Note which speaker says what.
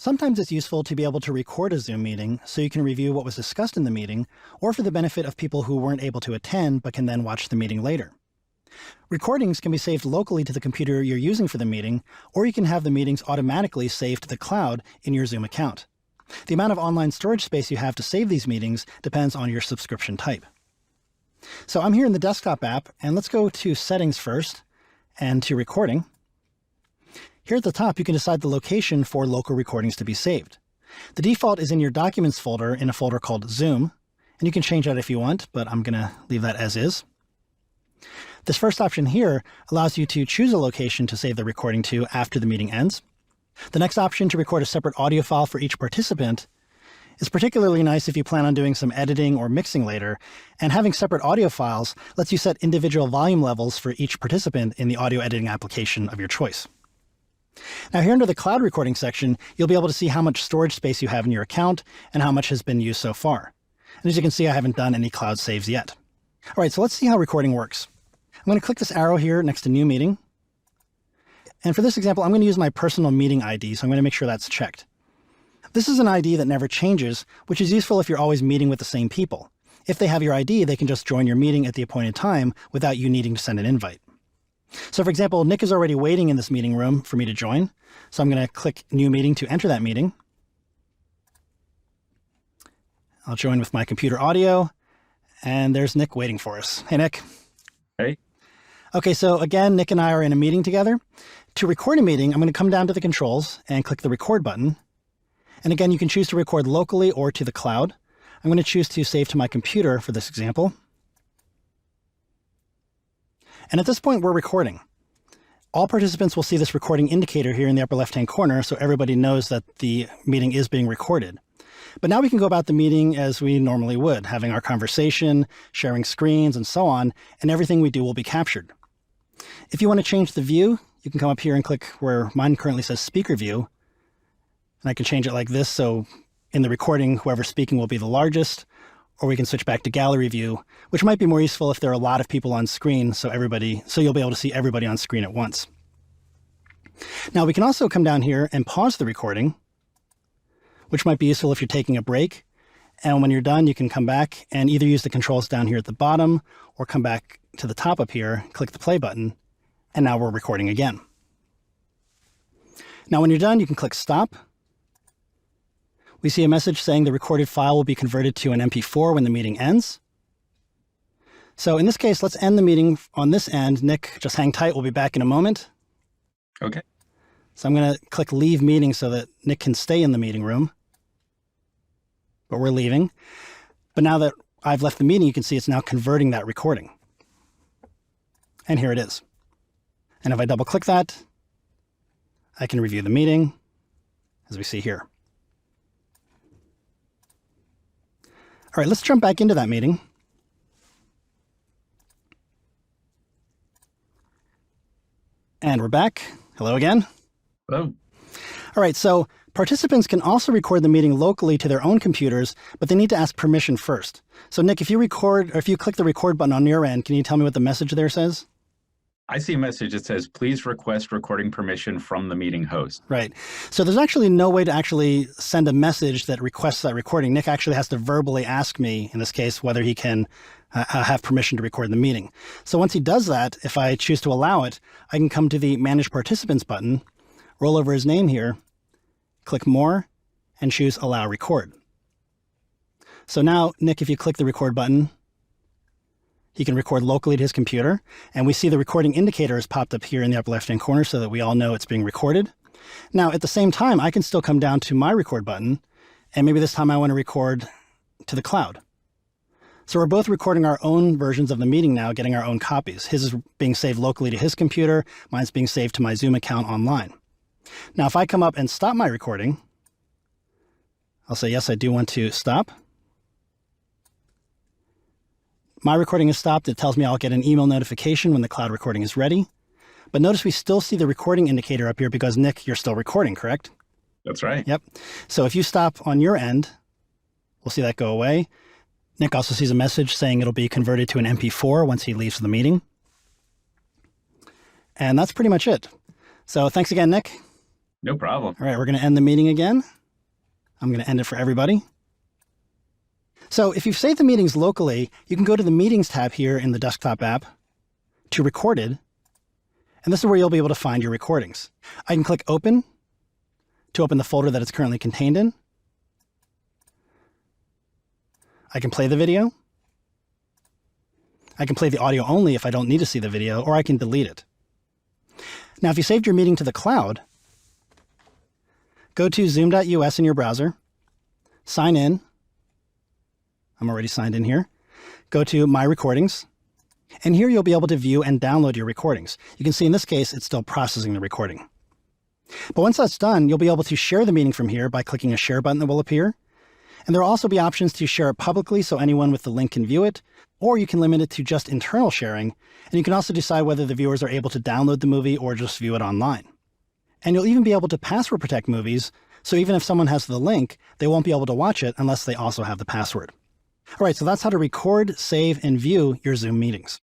Speaker 1: Sometimes it's useful to be able to record a Zoom meeting so you can review what was discussed in the meeting, or for the benefit of people who weren't able to attend but can then watch the meeting later. Recordings can be saved locally to the computer you're using for the meeting, or you can have the meetings automatically saved to the cloud in your Zoom account. The amount of online storage space you have to save these meetings depends on your subscription type. So I'm here in the desktop app, and let's go to Settings first and to Recording. Here at the top, you can decide the location for local recordings to be saved. The default is in your Documents folder in a folder called Zoom, and you can change that if you want, but I'm going to leave that as is. This first option here allows you to choose a location to save the recording to after the meeting ends. The next option, to record a separate audio file for each participant, is particularly nice if you plan on doing some editing or mixing later, and having separate audio files lets you set individual volume levels for each participant in the audio editing application of your choice. Now here under the cloud recording section, you'll be able to see how much storage space you have in your account and how much has been used so far. And as you can see, I haven't done any cloud saves yet. All right, so let's see how recording works. I'm going to click this arrow here next to New Meeting. And for this example, I'm going to use my personal meeting ID, so I'm going to make sure that's checked. This is an ID that never changes, which is useful if you're always meeting with the same people. If they have your ID, they can just join your meeting at the appointed time without you needing to send an invite. So for example, Nick is already waiting in this meeting room for me to join. So I'm going to click New Meeting to enter that meeting. I'll join with my computer audio, and there's Nick waiting for us. Hey, Nick.
Speaker 2: Hey.
Speaker 1: Okay, so again, Nick and I are in a meeting together. To record a meeting, I'm going to come down to the controls and click the record button. And again, you can choose to record locally or to the cloud. I'm going to choose to save to my computer for this example. And at this point, we're recording. All participants will see this recording indicator here in the upper left-hand corner, so everybody knows that the meeting is being recorded. But now we can go about the meeting as we normally would, having our conversation, sharing screens, and so on, and everything we do will be captured. If you want to change the view, you can come up here and click where mine currently says Speaker View. And I can change it like this, so in the recording, whoever's speaking will be the largest, or we can switch back to Gallery View, which might be more useful if there are a lot of people on screen, so you'll be able to see everybody on screen at once. Now we can also come down here and pause the recording, which might be useful if you're taking a break. And when you're done, you can come back and either use the controls down here at the bottom or come back to the top up here, click the play button, and now we're recording again. Now when you're done, you can click stop. We see a message saying the recorded file will be converted to an MP4 when the meeting ends. So in this case, let's end the meeting on this end. Nick, just hang tight. We'll be back in a moment.
Speaker 2: Okay.
Speaker 1: So I'm going to click Leave Meeting so that Nick can stay in the meeting room. But we're leaving. But now that I've left the meeting, you can see it's now converting that recording. And here it is. And if I double click that, I can review the meeting, as we see here. All right, let's jump back into that meeting. And we're back. Hello again.
Speaker 2: Hello.
Speaker 1: All right, so participants can also record the meeting locally to their own computers, but they need to ask permission first. So Nick, if you click the record button on your end, can you tell me what the message there says?
Speaker 2: I see a message that says, please request recording permission from the meeting host.
Speaker 1: Right. So there's actually no way to actually send a message that requests that recording. Nick actually has to verbally ask me, in this case, whether he can have permission to record the meeting. So once he does that, if I choose to allow it, I can come to the Manage Participants button, roll over his name here, click More, and choose Allow Record. So now, Nick, if you click the record button, he can record locally to his computer, and we see the recording indicator has popped up here in the upper left-hand corner so that we all know it's being recorded. Now, at the same time, I can still come down to my record button, and maybe this time I want to record to the cloud. So we're both recording our own versions of the meeting now, getting our own copies. His is being saved locally to his computer, mine's being saved to my Zoom account online. Now, if I come up and stop my recording, I'll say, yes, I do want to stop. My recording is stopped. It tells me I'll get an email notification when the cloud recording is ready. But notice we still see the recording indicator up here because, Nick, you're still recording, correct?
Speaker 2: That's right.
Speaker 1: Yep. So if you stop on your end, we'll see that go away. Nick also sees a message saying it'll be converted to an MP4 once he leaves the meeting. And that's pretty much it. So thanks again, Nick.
Speaker 2: No problem.
Speaker 1: All right, we're going to end the meeting again. I'm going to end it for everybody. So if you've saved the meetings locally, you can go to the Meetings tab here in the desktop app to Recorded, and this is where you'll be able to find your recordings. I can click Open to open the folder that it's currently contained in. I can play the video. I can play the audio only if I don't need to see the video, or I can delete it. Now, if you saved your meeting to the cloud, go to zoom.us in your browser, sign in. I'm already signed in here. Go to My Recordings, and here you'll be able to view and download your recordings. You can see in this case, it's still processing the recording. But once that's done, you'll be able to share the meeting from here by clicking a share button that will appear. And there will also be options to share it publicly so anyone with the link can view it, or you can limit it to just internal sharing, and you can also decide whether the viewers are able to download the movie or just view it online. And you'll even be able to password protect movies, so even if someone has the link, they won't be able to watch it unless they also have the password. All right, so that's how to record, save, and view your Zoom meetings.